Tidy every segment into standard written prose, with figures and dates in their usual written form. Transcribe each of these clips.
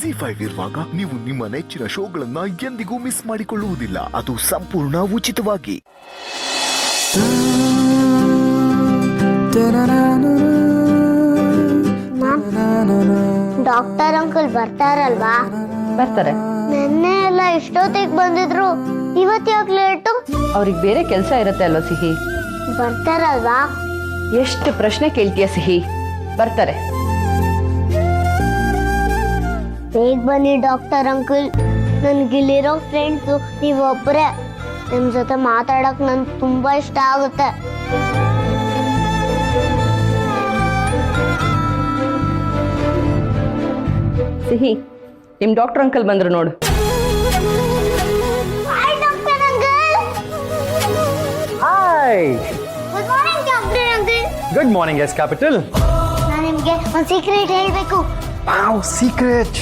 ZEE5 ಇರುವಾಗ ನೀವು ನಿಮ್ಮ ನೆಚ್ಚಿನ ಶೋಗಳನ್ನ ಎಂದಿಗೂ ಮಿಸ್ ಮಾಡಿಕೊಳ್ಳುವುದಿಲ್ಲ. ಅದು ಸಂಪೂರ್ಣ ಉಚಿತವಾಗಿ. ಡಾಕ್ಟರ್ ಅಂಕಲ್ ಬರ್ತಾರಲ್ವಾ? ಬರ್ತಾರೆ. ನೆನ್ನೆ ಎಲ್ಲ ಇಷ್ಟೊತ್ತಿಗೆ ಬಂದಿದ್ರು, ಇವತ್ತು ಯಾಕೆ ಲೇಟು? ಅವ್ರಿಗೆ ಬೇರೆ ಕೆಲಸ ಇರುತ್ತೆ ಅಲ್ವಾ ಸಿಹಿ. ಬರ್ತಾರಲ್ವಾ? ಎಷ್ಟು ಪ್ರಶ್ನೆ ಕೇಳ್ತೀಯ ಸಿಹಿ. ಬರ್ತಾರೆ. ಬೇಗ ಬನ್ನಿ ಡಾಕ್ಟರ್ ಅಂಕಲ್. ನನ್ಗಿಲ್ಲಿರೋ ಫ್ರೆಂಡ್ಸು ನೀವೊಬ್ಬರೇ. ನಿಮ್ ಜೊತೆ ಮಾತಾಡಕ್ ನನ್ಗೆ ತುಂಬಾ ಇಷ್ಟ ಆಗುತ್ತೆ. ಸಿಹಿ, ನಿಮ್ ಡಾಕ್ಟರ್ ಅಂಕಲ್ ಬಂದ್ರು ನೋಡು. Hi doctor uncle. Hi. Good morning doctor uncle. Good morning S capital. ನಾನು ನಿಮ್ಗೆ ಒಂದು ಸೀಕ್ರೆಟ್ ಹೇಳ್ಬೇಕು. Wow, secret.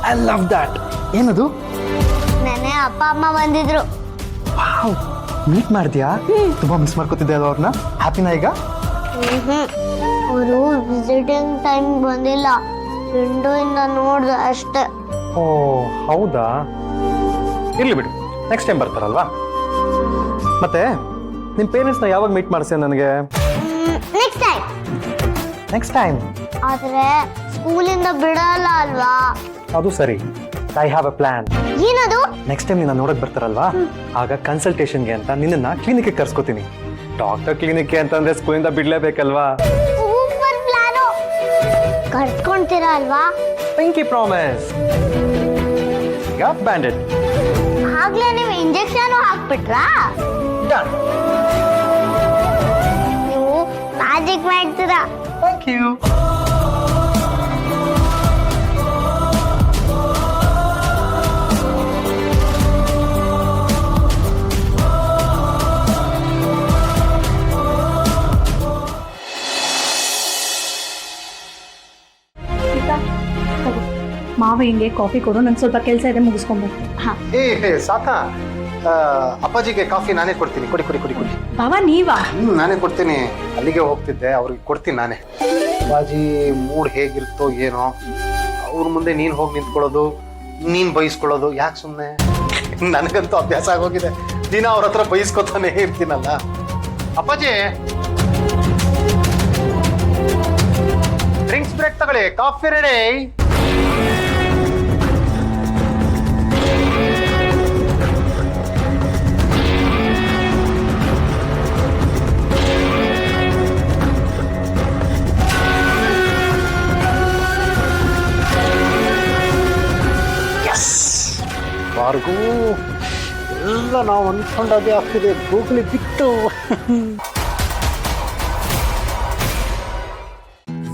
I love that. ಏನದು? ನೆನ್ನೆ ಅಪ್ಪ ಅಮ್ಮ ಬಂದಿದ್ರು. ವಾವ್, ಮೀಟ್ ಮಾಡ್ತೀಯಾ? ತುಂಬಾ ಮಿಸ್ ಮಾಡ್ಕೊತಿದ್ದೆ ಅಲ್ವಾ ಅವ್ರನ್ನ? ಹ್ಯಾಪಿನಾ ಈಗ? ಅವರು ವಿಸಿಟಿಂಗ್ ಟೈಮ್ ಬಂದಿಲ್ಲ, ವಿಂಡೋ ಇಂದ ನೋಡ್ದೆ ಅಷ್ಟೇ. ಓ ಹೌದಾ, ಇರ್ಲಿ ಬಿಡು, ನೆಕ್ಸ್ಟ್ ಟೈಮ್ ಬರ್ತಾರಲ್ವಾ. ಮತ್ತೆ ನಿಮ್ಮ ಪೇರೆಂಟ್ಸ್ನ ಯಾವಾಗ ಮೀಟ್ ಮಾಡಿಸ್ತೀಯ ನನಗೆ? Next time. ನೆಕ್ಸ್ಟ್ ಟೈಮ್ ಆದ್ರೆ ಸ್ಕೂಲಿಂದ ಬಿಡಲ್ಲ ಅಲ್ವಾ? ಅದು ಸರಿ. I have a plan. ಏನದು? ನೆಕ್ಸ್ಟ್ ಟೈಮ್ ನಿನ್ನ ನೋಡಕ್ ಬರ್ತಾರಲ್ವಾ, ಆಗ ಕನ್ಸಲ್ಟೇಷನ್ಗೆ ಅಂತ ನಿನ್ನನ್ನ ಕ್ಲಿನಿಕ್ಗೆ ಕರ್ಸ್ಕೊತೀನಿ. ಡಾಕ್ಟರ್ ಕ್ಲಿನಿಕ್ಗೆ ಅಂತಂದ್ರೆ ಸ್ಕೂಲಿಂದ ಬಿಡ್ಲೇಬೇಕಲ್ವಾ? Super plan. ಕರ್ಸ್ಕೊಂತೀರಾ ಅಲ್ವಾ? Pinky promise. ಈಗ ಬ್ಯಾಂಡೆಡ್. ಆಗ್ಲೇ ನೀವು ಇಂಜೆಕ್ಷನ್ ಹಾಕ್ಬಿಟ್ರಾ? ಡನ್. ನೀವು ಮ್ಯಾಜಿಕ್ ಮಾಡ್ತೀರಾ. Thank you. ಮಾವ ಹಿಂಗೆ ಕಾಫಿ ಕೊಡು, ನಂಗೆ ಸ್ವಲ್ಪ ಕೆಲಸ ಇದೆ, ಮುಗಿಸ್ಕೊಂಬ. ಹಾ ಏ ಸಾಕಾ? ಅಪ್ಪಾಜಿಗೆ ಕಾಫಿ ನಾನೇ ಕೊಡ್ತೀನಿ. ಕೊಡಿ ಕೊಡಿ ಕೊಡಿ ಕೊಡಿ. ಬಾವ ನೀವಾ? ನಾನೇ ಕೊಡ್ತೀನಿ. ಅಲ್ಲಿಗೆ ಹೋಗ್ತಿದ್ದೆ, ಅವ್ರಿಗೆ ಕೊಡ್ತೀನಿ ನಾನೇ. ಅಪ್ಪಾಜಿ ಮೂಡ್ ಹೇಗಿರುತ್ತೋ ಏನೋ, ಅವ್ರ ಮುಂದೆ ನೀನ್ ಹೋಗಿ ನಿಂತ್ಕೊಳ್ಳೋದು, ನೀನ್ ಬೈಸ್ಕೊಳ್ಳೋದು ಯಾಕೆ ಸುಮ್ಮನೆ? ನನಗಂತೂ ಅಭ್ಯಾಸ ಆಗೋಗಿದೆ. ದಿನ ಅವ್ರ ಹತ್ರ ಬೈಸ್ಕೊತಾನೆ ಇರ್ತೀನಲ್ಲ. ಅಪ್ಪಾಜಿ, ಡ್ರಿಂಕ್ಸ್ ಬ್ರೇಕ್ ತಗೊಳ್ಳಿ, ಕಾಫಿ ರೆಡಿ. ಯಾರಿಗೂ ಎಲ್ಲ ನಾವು ಅಂದ್ಕೊಂಡದೇ ಆಗ್ತಿದೆ. ಗೂಗಲ್ ಬಿಟ್ಟು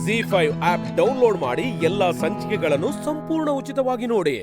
ZEE5 ಆಪ್ ಡೌನ್ಲೋಡ್ ಮಾಡಿ ಎಲ್ಲಾ ಸಂಚಿಕೆಗಳನ್ನು ಸಂಪೂರ್ಣ ಉಚಿತವಾಗಿ ನೋಡಿ.